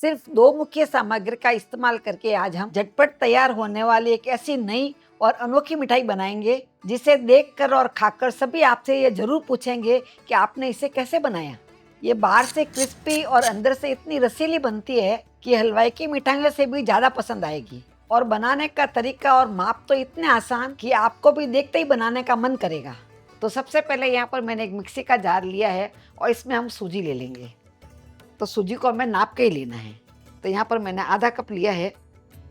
सिर्फ दो मुख्य सामग्री का इस्तेमाल करके आज हम झटपट तैयार होने वाली एक ऐसी नई और अनोखी मिठाई बनाएंगे जिसे देखकर और खाकर सभी आपसे ये जरूर पूछेंगे कि आपने इसे कैसे बनाया। ये बाहर से क्रिस्पी और अंदर से इतनी रसीली बनती है कि हलवाई की मिठाइयों से भी ज्यादा पसंद आएगी। और बनाने का तरीका और माप तो इतने आसान कि आपको भी देखते ही बनाने का मन करेगा। तो सबसे पहले यहाँ पर मैंने एक मिक्सी का जार लिया है और इसमें हम सूजी ले लेंगे। तो सूजी को हमें नाप के ही लेना है। तो यहाँ पर मैंने आधा कप लिया है,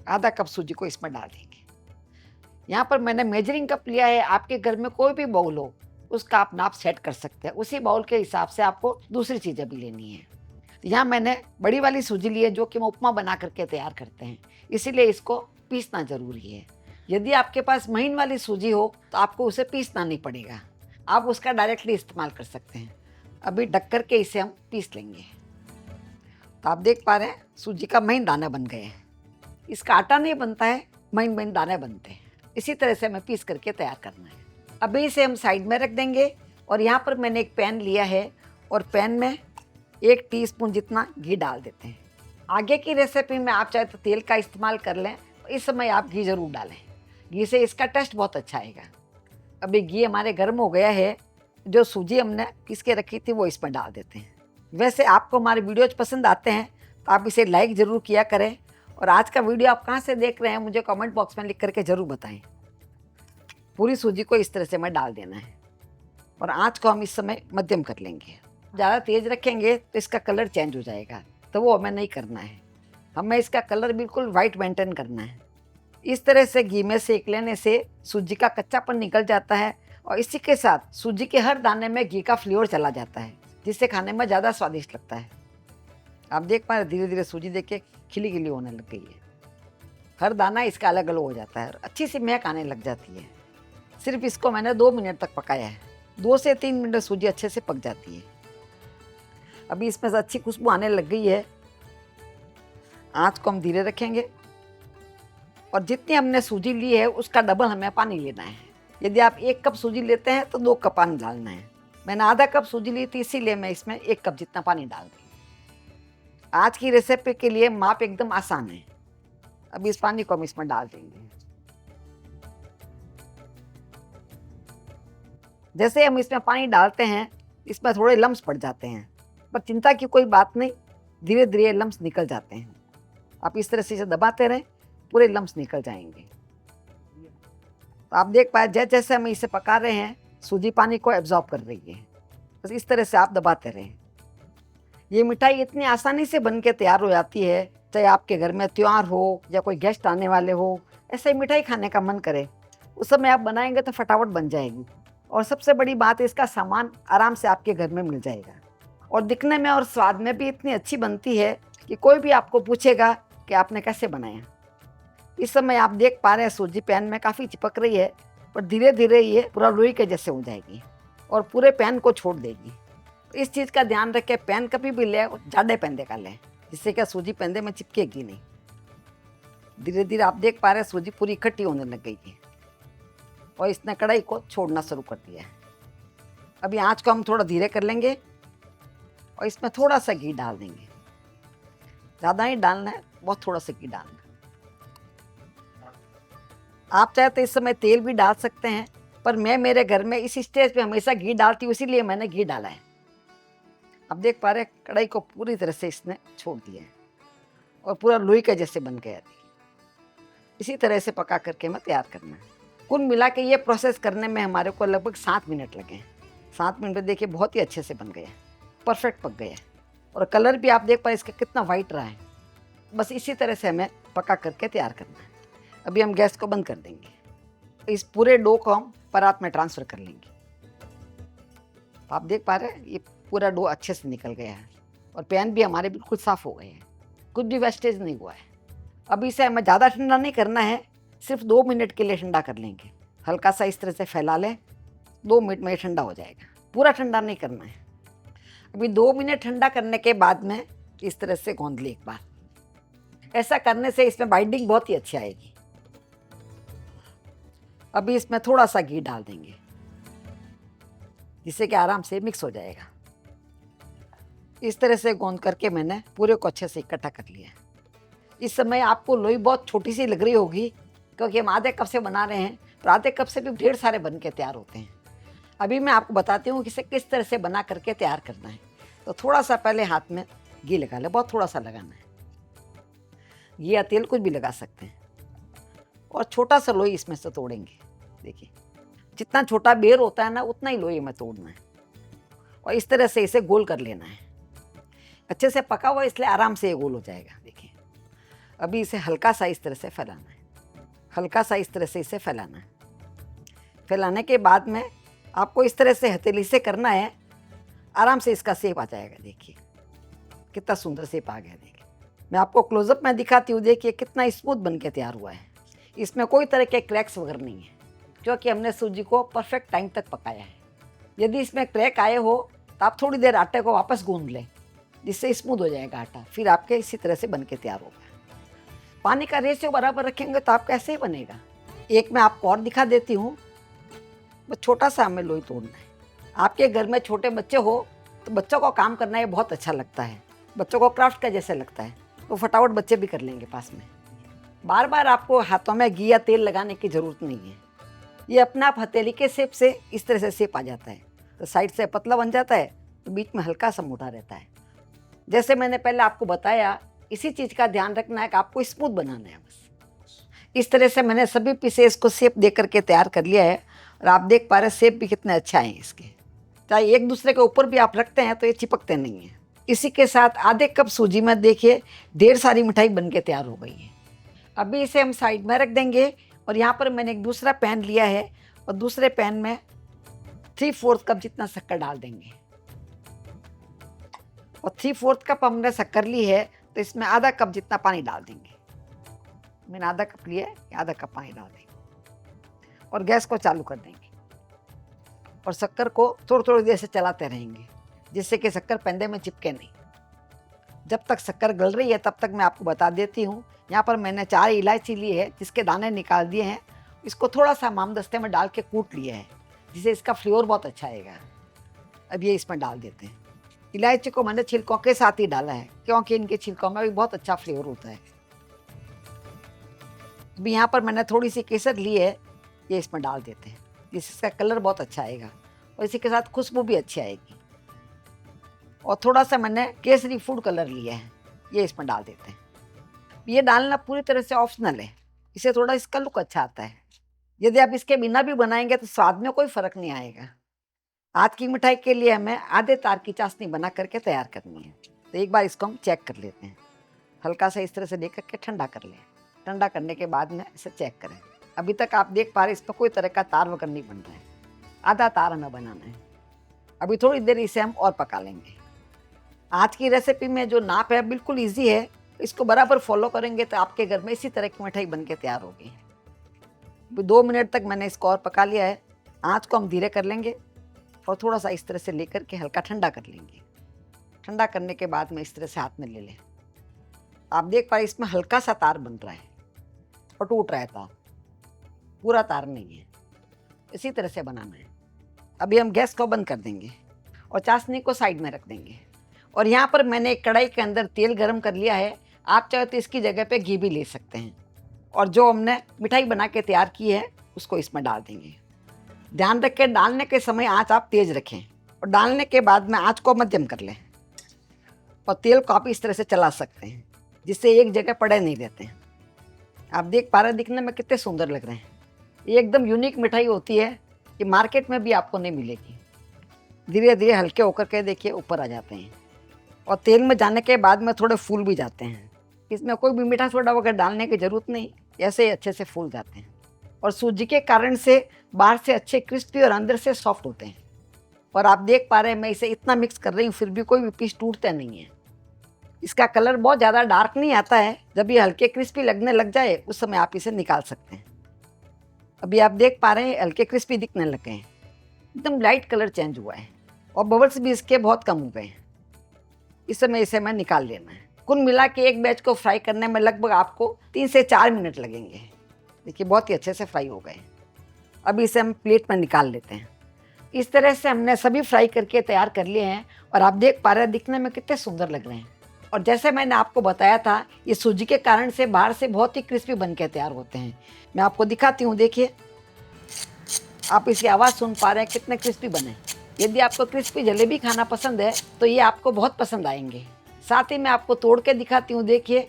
आधा कप सूजी को इसमें डाल देंगे। यहाँ पर मैंने मेजरिंग कप लिया है, आपके घर में कोई भी बाउल हो उसका आप नाप सेट कर सकते हैं। उसी बाउल के हिसाब से आपको दूसरी चीज़ें भी लेनी है। तो यहाँ मैंने बड़ी वाली सूजी ली है जो कि हम उपमा बना करके तैयार करते हैं, इसीलिए इसको पीसना ज़रूरी है। यदि आपके पास महीन वाली सूजी हो तो आपको उसे पीसना नहीं पड़ेगा, आप उसका डायरेक्टली इस्तेमाल कर सकते हैं। अभी ढक कर के इसे हम पीस लेंगे। तो आप देख पा रहे हैं सूजी का महीन दाना बन गए हैं। इसका आटा नहीं बनता है, महीन महीन दाने बनते हैं। इसी तरह से हमें पीस करके तैयार करना है। अभी इसे हम साइड में रख देंगे और यहाँ पर मैंने एक पैन लिया है और पैन में 1 टीस्पून जितना घी डाल देते हैं। आगे की रेसिपी में आप चाहे तो तेल का इस्तेमाल कर लें, इस समय आप घी ज़रूर डालें, घी से इसका टेस्ट बहुत अच्छा आएगा। अभी घी हमारे गर्म हो गया है, जो सूजी हमने पीस के रखी थी वो इसमें डाल देते हैं। वैसे आपको हमारे वीडियोज पसंद आते हैं तो आप इसे लाइक ज़रूर किया करें। और आज का वीडियो आप कहाँ से देख रहे हैं मुझे कमेंट बॉक्स में लिख करके ज़रूर बताएं। पूरी सूजी को इस तरह से हमें डाल देना है और आँच को हम इस समय मध्यम कर लेंगे। ज़्यादा तेज़ रखेंगे तो इसका कलर चेंज हो जाएगा, तो वो हमें नहीं करना है। हमें इसका कलर बिल्कुल वाइट मेंटेन करना है। इस तरह से घी में सेक लेने से सूजी का कच्चापन निकल जाता है और इसी के साथ सूजी के हर दाने में घी का फ्लेवर चला जाता है, जिससे खाने में ज़्यादा स्वादिष्ट लगता है। आप देख पा रहे धीरे धीरे सूजी देख के खिली खिली होने लग गई है। हर दाना इसका अलग अलग हो जाता है और अच्छी सी महक आने लग जाती है। सिर्फ इसको मैंने 2 मिनट तक पकाया है। 2 से 3 मिनट सूजी अच्छे से पक जाती है। अभी इसमें से अच्छी खुशबू आने लग गई है। आँच को हम धीरे रखेंगे और जितनी हमने सूजी ली है उसका डबल हमें पानी लेना है। यदि आप 1 कप सूजी लेते हैं तो 2 कप पानी डालना है। मैंने आधा कप सूजी ली थी, इसीलिए मैं इसमें 1 कप जितना पानी डाल दी। आज की रेसिपी के लिए माप एकदम आसान है। अब इस पानी को हम इसमें डाल देंगे। जैसे हम इसमें पानी डालते हैं इसमें थोड़े लम्स पड़ जाते हैं, पर चिंता की कोई बात नहीं, धीरे धीरे लम्स निकल जाते हैं। आप इस तरह से इसे दबाते रहें, पूरे लम्स निकल जाएंगे। तो आप देख पाए जैसे जैसे हम इसे पका रहे हैं सूजी पानी को एब्जॉर्ब कर रही है। बस इस तरह से आप दबाते रहें। ये मिठाई इतनी आसानी से बन के तैयार हो जाती है, चाहे आपके घर में त्यौहार हो या कोई गेस्ट आने वाले हो, ऐसे मिठाई खाने का मन करे उस समय आप बनाएंगे तो फटाफट बन जाएगी। और सबसे बड़ी बात है इसका सामान आराम से आपके घर में मिल जाएगा और दिखने में और स्वाद में भी इतनी अच्छी बनती है कि कोई भी आपको पूछेगा कि आपने कैसे बनाया। इस समय आप देख पा रहे हैं सूजी पैन में काफ़ी चिपक रही है, पर धीरे धीरे ये पूरा लोई के जैसे हो जाएगी और पूरे पैन को छोड़ देगी। इस चीज़ का ध्यान रखें, पैन कभी भी ले जाडे पैंदे का लें, जिससे क्या सूजी पैंदे में चिपकेगी नहीं। धीरे धीरे आप देख पा रहे हैं सूजी पूरी इकट्ठी होने लग गई है और इसने कढ़ाई को छोड़ना शुरू कर दिया है। अभी आँच को हम थोड़ा धीरे कर लेंगे और इसमें थोड़ा सा घी डाल देंगे। ज़्यादा ही डालना है, बहुत थोड़ा सा घी डालना है। आप चाहे तो इस समय तेल भी डाल सकते हैं, पर मैं मेरे घर में इस स्टेज पे हमेशा घी डालती हूँ, इसीलिए मैंने घी डाला है। अब देख पा रहे हैं कढ़ाई को पूरी तरह से इसने छोड़ दिया है और पूरा लोई के जैसे बन गया थी। इसी तरह से पका करके हमें तैयार करना है। कुल मिला के ये प्रोसेस करने में हमारे को लगभग 7 मिनट लगे हैं। 7 मिनट में देखिए बहुत ही अच्छे से बन गया, परफेक्ट पक गया और कलर भी आप देख पा रहे इसका कितना वाइट रहा है। बस इसी तरह से हमें पका करके तैयार करना है। अभी हम गैस को बंद कर देंगे। इस पूरे डो को हम परात में ट्रांसफ़र कर लेंगे। तो आप देख पा रहे हैं ये पूरा डो अच्छे से निकल गया है और पैन भी हमारे बिल्कुल साफ़ हो गए हैं, कुछ भी वेस्टेज नहीं हुआ है। अभी इसे हमें ज़्यादा ठंडा नहीं करना है, सिर्फ 2 मिनट के लिए ठंडा कर लेंगे। हल्का सा इस तरह से फैला लें, 2 मिनट में ये ठंडा हो जाएगा। पूरा ठंडा नहीं करना है। अभी 2 मिनट ठंडा करने के बाद में इस तरह से गूंद लें एक बार। ऐसा करने से इसमें बाइंडिंग बहुत ही अच्छी आएगी। अभी इसमें थोड़ा सा घी डाल देंगे, जिससे कि आराम से मिक्स हो जाएगा। इस तरह से गोंद करके मैंने पूरे को अच्छे से इकट्ठा कर लिया है। इस समय आपको लोई बहुत छोटी सी लग रही होगी क्योंकि हम आधे कप से बना रहे हैं, तो आधे कप से भी ढेर सारे बन के तैयार होते हैं। अभी मैं आपको बताती हूँ कि इसे किस तरह से बना करके तैयार करना है। तो थोड़ा सा पहले हाथ में घी लगा ले, बहुत थोड़ा सा लगाना है। घी या तेल कुछ भी लगा सकते हैं। और छोटा सा लोई इसमें से तोड़ेंगे। देखिए, जितना छोटा बेर होता है ना, उतना ही लोई में तोड़ना है और इस तरह से इसे गोल कर लेना है। अच्छे से पका हुआ इसलिए आराम से ये गोल हो जाएगा। देखिए, अभी इसे हल्का सा इस तरह से फैलाना है, हल्का सा इस तरह से इसे फैलाना है। फैलाने के बाद में आपको इस तरह से हथेली से करना है, आराम से इसका शेप आ जाएगा। देखिए कितना सुंदर शेप आ गया। देखिए, मैं आपको क्लोजअप में दिखाती हूँ। देखिए कितना स्मूथ बन के तैयार हुआ है। इसमें कोई तरह के क्रैक्स वगैरह नहीं है क्योंकि हमने सूजी को परफेक्ट टाइम तक पकाया है। यदि इसमें क्रैक आए हो तो आप थोड़ी देर आटे को वापस गूंद लें, जिससे स्मूथ हो जाएगा आटा। फिर आपके इसी तरह से बन के तैयार होगा। पानी का रेशियो बराबर रखेंगे तो आपका ऐसे ही बनेगा। एक मैं आपको और दिखा देती हूँ। बस छोटा सा हमें लोई तोड़ना है। आपके घर में छोटे बच्चे हो तो बच्चों को काम करना ये बहुत अच्छा लगता है, बच्चों को क्राफ्ट का जैसे लगता है, तो फटाफट बच्चे भी कर लेंगे पास में। बार बार आपको हाथों में घी या तेल लगाने की ज़रूरत नहीं है। ये अपने आप हथेली के शेप से इस तरह से शेप आ जाता है। तो साइड से पतला बन जाता है तो बीच में हल्का सा मोटा रहता है। जैसे मैंने पहले आपको बताया, इसी चीज़ का ध्यान रखना है कि आपको स्मूथ बनाना है। बस इस तरह से मैंने सभी पीसेस को शेप दे करके तैयार कर लिया है और आप देख पा रहे हैं शेप भी कितने अच्छा है इसके। चाहे एक दूसरे के ऊपर भी आप रखते हैं तो ये चिपकते नहीं हैं। इसी के साथ आधे कप सूजी में देखिए ढेर सारी मिठाई बन के तैयार हो गई है। अभी इसे हम साइड में रख देंगे और यहाँ पर मैंने एक दूसरा पैन लिया है और दूसरे पैन में 3/4 कप जितना शक्कर डाल देंगे। और 3/4 कप हमने शक्कर ली है तो इसमें आधा कप जितना पानी डाल देंगे। मैंने आधा कप लिया है, आधा कप पानी डाल देंगे और गैस को चालू कर देंगे और शक्कर को थोड़ी थोड़ी देर से चलाते रहेंगे, जिससे कि शक्कर पेंदे में चिपके नहीं। जब तक शक्कर गल रही है तब तक मैं आपको बता देती हूँ, यहाँ पर मैंने 4 इलायची ली है जिसके दाने निकाल दिए हैं। इसको थोड़ा सा मामदस्ते में डाल के कूट लिया है, जिससे इसका फ्लेवर बहुत अच्छा आएगा। अब ये इसमें डाल देते हैं। इलायची को मैंने छिलकों के साथ ही डाला है क्योंकि इनके छिलकों में भी बहुत अच्छा फ्लेवर होता है। अभी यहाँ पर मैंने थोड़ी सी केसर ली है, ये इसमें डाल देते हैं, जिससे इसका कलर बहुत अच्छा आएगा और इसी के साथ खुशबू भी अच्छी आएगी। और थोड़ा सा मैंने केसरी फूड कलर लिया है, ये इसमें डाल देते हैं। ये डालना पूरी तरह से ऑप्शनल है, इससे थोड़ा इसका लुक अच्छा आता है। यदि आप इसके बिना भी बनाएंगे तो स्वाद में कोई फ़र्क नहीं आएगा। आज की मिठाई के लिए हमें आधे तार की चाशनी बना करके तैयार करनी है। तो एक बार इसको हम चेक कर लेते हैं। हल्का सा इस तरह से लेकर के ठंडा कर लें। ठंडा करने के बाद में इसे चेक करें। अभी तक आप देख पा रहे इसमें कोई तरह का तार वगैरह नहीं बन रहा है। आधा तार हमें बनाना है। अभी थोड़ी देर इसे हम और पका लेंगे। आज की रेसिपी में जो नाप है बिल्कुल ईजी है, इसको बराबर फॉलो करेंगे तो आपके घर में इसी तरह की मिठाई बन के तैयार होगी। 2 मिनट तक मैंने इसको और पका लिया है। आँच को हम धीरे कर लेंगे और थोड़ा सा इस तरह से लेकर के हल्का ठंडा कर लेंगे। ठंडा करने के बाद में इस तरह से हाथ में ले लें। आप देख पा रहे इसमें हल्का सा तार बन रहा है और टूट रहा है तार, पूरा तार नहीं है। इसी तरह से बनाना है। अभी हम गैस को बंद कर देंगे और चाशनी को साइड में रख देंगे। और यहाँ पर मैंने एक कढ़ाई के अंदर तेल गरम कर लिया है। आप चाहे तो इसकी जगह पे घी भी ले सकते हैं। और जो हमने मिठाई बना के तैयार की है उसको इसमें डाल देंगे। ध्यान रखें डालने के समय आँच आप तेज़ रखें और डालने के बाद में आँच को मध्यम कर लें। और तेल को आप इस तरह से चला सकते हैं जिससे एक जगह पड़े नहीं रहते हैं। आप देख पा रहे हैं दिखने में कितने सुंदर लग रहे हैं। ये एकदम यूनिक मिठाई होती है, ये मार्केट में भी आपको नहीं मिलेगी। धीरे धीरे हल्के होकर के देखिए ऊपर आ जाते हैं और तेल में जाने के बाद में थोड़े फूल भी जाते हैं। इसमें कोई भी मीठा सोडा वगैरह डालने की ज़रूरत नहीं, ऐसे ही अच्छे से फूल जाते हैं। और सूजी के कारण से बाहर से अच्छे क्रिस्पी और अंदर से सॉफ्ट होते हैं। और आप देख पा रहे हैं मैं इसे इतना मिक्स कर रही हूँ फिर भी कोई भी पीस टूटता नहीं है। इसका कलर बहुत ज़्यादा डार्क नहीं आता है। जब ये हल्के क्रिस्पी लगने लग जाए उस समय आप इसे निकाल सकते हैं। अभी आप देख पा रहे हैं हल्के क्रिस्पी दिखने लगे हैं, एकदम लाइट कलर चेंज हुआ है और बबल्स भी इसके बहुत कम हो गए हैं। इस समय इसे मैं निकाल लेना है। कुल मिला के एक बैच को फ्राई करने में लगभग आपको 3 से 4 मिनट लगेंगे। देखिए बहुत ही अच्छे से फ्राई हो गए। अब इसे हम प्लेट में निकाल लेते हैं। इस तरह से हमने सभी फ्राई करके तैयार कर लिए हैं और आप देख पा रहे हैं दिखने में कितने सुंदर लग रहे हैं। और जैसे मैंने आपको बताया था, ये सूजी के कारण से बाहर से बहुत ही क्रिस्पी बन के तैयार होते हैं। मैं आपको दिखाती हूँ, देखिए आप इसकी आवाज़ सुन पा रहे हैं कितने क्रिस्पी बने। यदि आपको क्रिस्पी जलेबी खाना पसंद है तो ये आपको बहुत पसंद आएंगे। साथ ही मैं आपको तोड़ के दिखाती हूँ, देखिए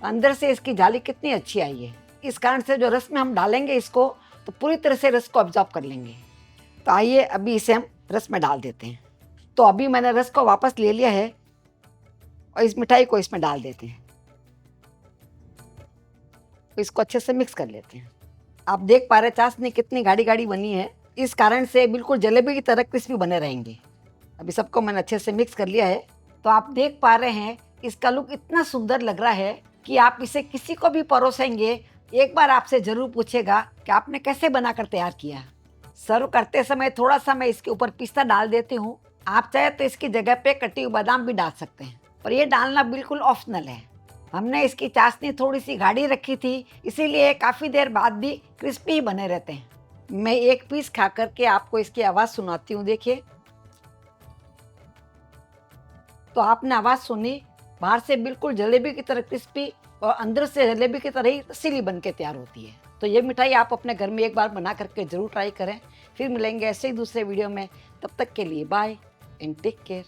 अंदर से इसकी जाली कितनी अच्छी आई है। इस कारण से जो रस में हम डालेंगे इसको, तो पूरी तरह से रस को ऑब्जॉर्व कर लेंगे। तो आइए अभी इसे हम रस में डाल देते हैं। तो अभी मैंने रस को वापस ले लिया है और इस मिठाई को इसमें डाल देते हैं। तो इसको अच्छे से मिक्स कर लेते हैं। आप देख पा रहे हैं चाशनी कितनी गाढ़ी गाढ़ी बनी है, इस कारण से बिल्कुल जलेबी की तरह क्रिस्पी बने रहेंगे। अभी सबको मैंने अच्छे से मिक्स कर लिया है। तो आप देख पा रहे हैं इसका लुक इतना सुंदर लग रहा है कि आप इसे किसी को भी परोसेंगे, एक बार आपसे ज़रूर पूछेगा कि आपने कैसे बनाकर तैयार किया। सर्व करते समय थोड़ा सा मैं इसके ऊपर पिस्ता डाल देती हूँ। आप चाहे तो इसकी जगह पे कटी हुई बादाम भी डाल सकते हैं, पर ये डालना बिल्कुल ऑप्शनल है। हमने इसकी चाशनी थोड़ी सी गाढ़ी रखी थी, इसीलिए काफ़ी देर बाद भी क्रिस्पी ही बने रहते हैं। मैं एक पीस खा करके आपको इसकी आवाज़ सुनाती हूँ, देखिए। तो आपने आवाज़ सुनी, बाहर से बिल्कुल जलेबी की तरह क्रिस्पी और अंदर से जलेबी की तरह ही रसीली बन के तैयार होती है। तो ये मिठाई आप अपने घर में एक बार बना करके ज़रूर ट्राई करें। फिर मिलेंगे ऐसे ही दूसरे वीडियो में। तब तक के लिए बाय एंड टेक केयर।